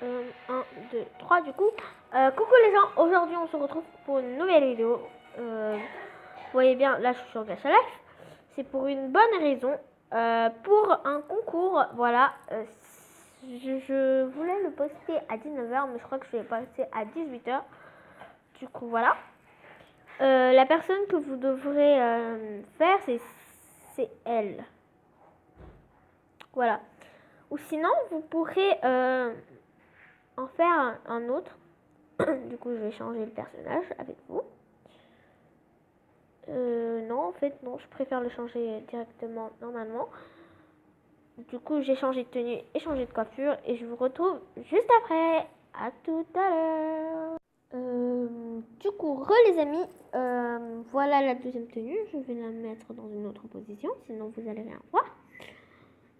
1, 2, 3 du coup. Coucou les gens, aujourd'hui on se retrouve pour une nouvelle vidéo. Vous voyez bien, là je suis sur Gacha Life. C'est pour une bonne raison, pour un concours, voilà. Je voulais le poster à 19h, mais je crois que je vais passer à 18h. Du coup voilà. La personne que vous devrez faire, c'est elle. Voilà. Ou sinon, vous pourrez en faire un autre. Du coup, je vais changer le personnage avec vous. Non, en fait, non, je préfère le changer directement normalement. Du coup, j'ai changé de tenue et changé de coiffure. Et je vous retrouve juste après. À tout à l'heure. Du coup, les amis, voilà la deuxième tenue. Je vais la mettre dans une autre position, sinon vous allez rien voir.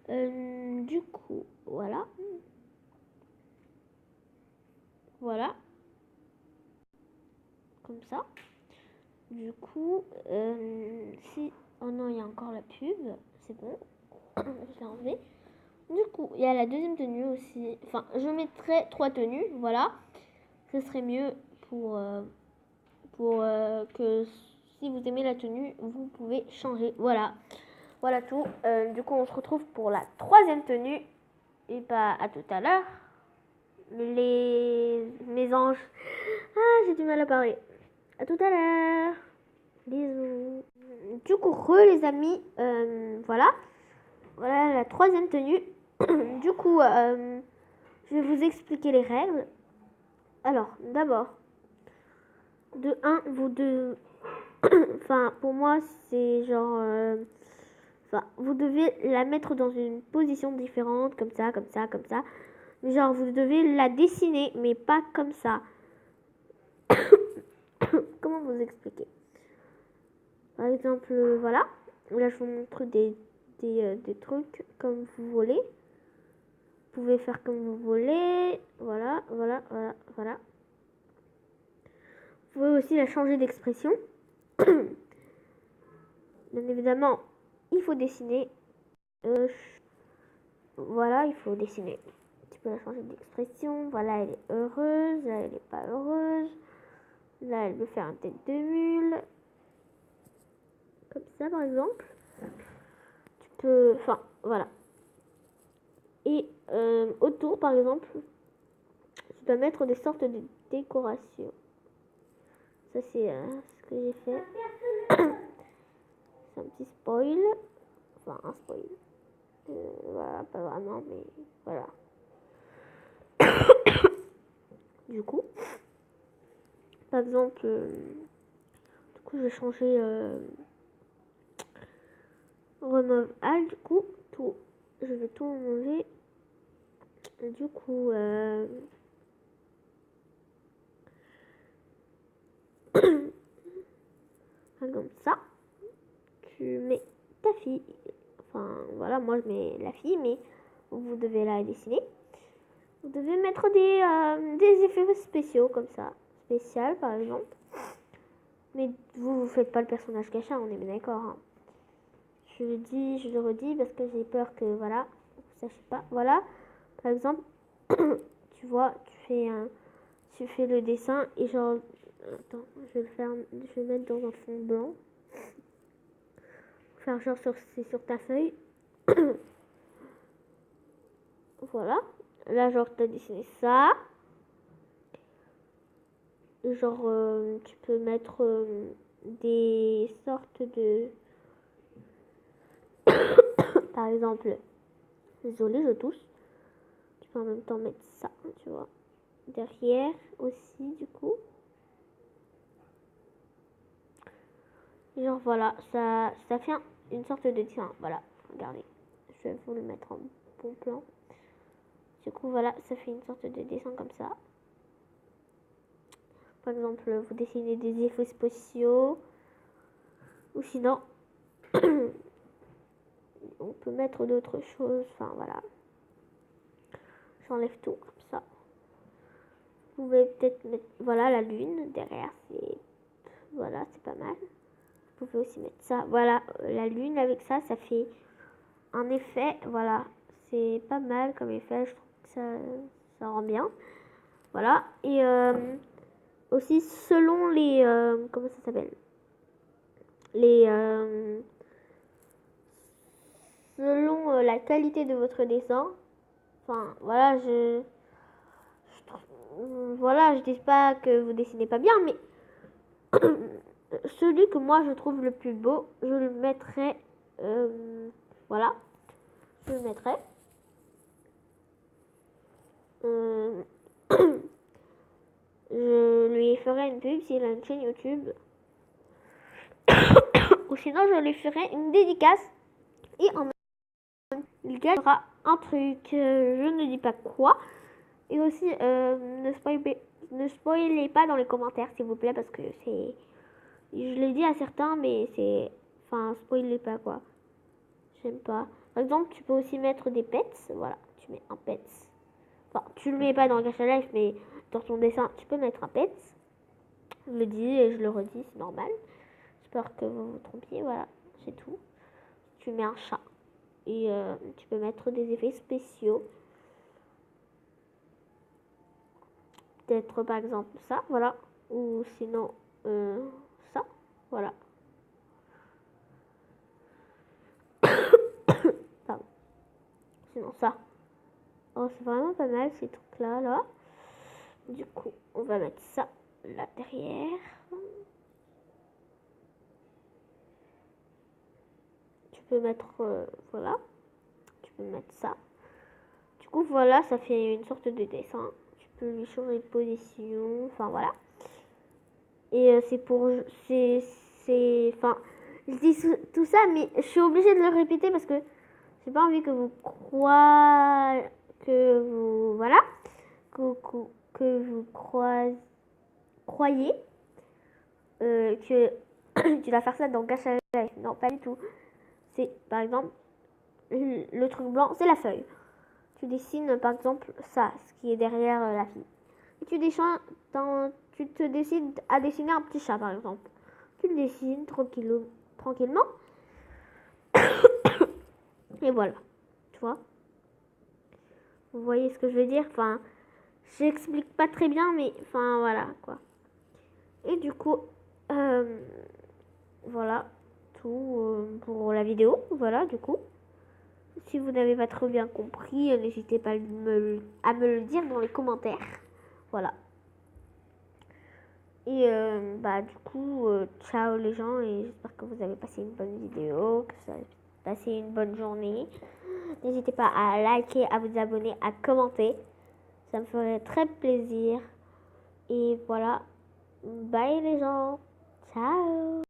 Du coup, voilà. Voilà. Comme ça. Du coup, si... Oh non, il y a encore la pub. C'est bon. Je l'ai enlevé. Du coup, il y a la deuxième tenue aussi. Enfin, je mettrai 3 tenues. Voilà. Ce serait mieux pour que si vous aimez la tenue, vous pouvez changer. Voilà. Voilà tout. Du coup, on se retrouve pour la troisième tenue. Et bah, à tout à l'heure. Mes anges. Ah, j'ai du mal à parler. À tout à l'heure. Bisous. Du coup, les amis, voilà. Voilà la troisième tenue. Du coup, je vais vous expliquer les règles. Alors, d'abord, de 1, vous deux... enfin, pour moi, c'est genre... enfin, vous devez la mettre dans une position différente, comme ça, comme ça, comme ça. Genre, vous devez la dessiner, mais pas comme ça. Comment vous expliquer? Par exemple, voilà. Là, je vous montre des trucs comme vous voulez. Vous pouvez faire comme vous voulez. Voilà, voilà, voilà, voilà. Vous pouvez aussi la changer d'expression. Bien évidemment, il faut dessiner. Voilà, il faut dessiner. Tu peux la changer d'expression. Voilà, elle est heureuse. Là, elle n'est pas heureuse. Là, elle veut faire une tête de mule. Comme ça, par exemple. Tu peux... Enfin, voilà. Et autour, par exemple, tu dois mettre des sortes de décorations. Ça, c'est ce que j'ai fait. C'est un petit spoil. Enfin, un spoil. Voilà, pas vraiment, mais voilà. Du coup, par exemple, du coup, je vais changer remove all. Du coup, tout, je vais tout enlever. Du coup, comme ça, tu mets ta fille. Enfin, voilà, moi je mets la fille, mais vous devez la dessiner. Vous devez mettre des effets spéciaux comme ça. Spécial, par exemple. Mais vous faites pas le personnage Gacha, on est bien d'accord. Hein. Je le dis, je le redis parce que j'ai peur que, voilà, vous sachiez pas. Voilà, par exemple, tu vois, tu fais le dessin et genre, attends, je vais le mettre dans un fond blanc. Faire genre c'est sur ta feuille. Voilà. Là, genre, t'as dessiné ça. Genre, tu peux mettre des sortes de... Par exemple, désolé, je tousse. Tu peux en même temps mettre ça, tu vois. Derrière aussi, du coup. Genre, voilà, ça fait une sorte de dessin. Voilà, regardez. Je vais vous le mettre en bon plan. Du coup, voilà, ça fait une sorte de dessin comme ça. Par exemple, vous dessinez des effets spéciaux. Ou sinon, on peut mettre d'autres choses. Enfin, voilà. J'enlève tout comme ça. Vous pouvez peut-être mettre, voilà, la lune derrière. Voilà, c'est pas mal. Vous pouvez aussi mettre ça. Voilà, la lune avec ça, ça fait un effet. Voilà, c'est pas mal comme effet. Je trouve que ça rend bien. Voilà. Et aussi, selon les... comment ça s'appelle? Les... selon la qualité de votre dessin. Enfin, voilà, voilà, je dis pas que vous dessinez pas bien, mais celui que moi je trouve le plus beau, je le mettrai, voilà, je le mettrai. Je lui ferai une pub s'il a une chaîne YouTube. Ou sinon, je lui ferai une dédicace. Et en même temps, il gagnera un truc. Je ne dis pas quoi. Et aussi, ne spoilez pas dans les commentaires, s'il vous plaît, parce que c'est... Je l'ai dit à certains, mais c'est... Enfin, spoilez pas, quoi. J'aime pas. Par exemple, tu peux aussi mettre des pets. Voilà, tu mets un pets. Enfin, tu le mets pas dans Gacha Life, mais dans ton dessin, tu peux mettre un pets. Je le dis et je le redis, c'est normal. J'espère que vous vous trompiez, voilà, c'est tout. Tu mets un chat. Et tu peux mettre des effets spéciaux. Peut-être par exemple ça, voilà. Ou sinon ça, voilà. Pardon. Sinon ça. Oh, c'est vraiment pas mal ces trucs-là, là. Du coup, on va mettre ça là derrière. Tu peux mettre, voilà. Tu peux mettre ça. Du coup, voilà, ça fait une sorte de dessin. Tu peux lui changer de position, enfin voilà. Et c'est pour, enfin, je dis tout ça, mais je suis obligée de le répéter parce que j'ai pas envie que vous croyez, que vous, voilà, que vous croyez que tu vas faire ça dans Gacha Life. Non, pas du tout. C'est, par exemple, le truc blanc, c'est la feuille. Tu dessines, par exemple, ça, ce qui est derrière la fille. Et tu te décides à dessiner un petit chat, par exemple. Tu le dessines tranquillement. Et voilà. Tu vois? Vous voyez ce que je veux dire? Enfin, j'explique pas très bien, mais enfin, voilà, quoi. Et du coup, voilà, tout pour la vidéo. Voilà, du coup. Si vous n'avez pas trop bien compris, n'hésitez pas à me le dire dans les commentaires. Voilà. Et bah du coup, ciao les gens et j'espère que vous avez passé une bonne vidéo, que vous avez passé une bonne journée. N'hésitez pas à liker, à vous abonner, à commenter. Ça me ferait très plaisir. Et voilà. Bye les gens. Ciao.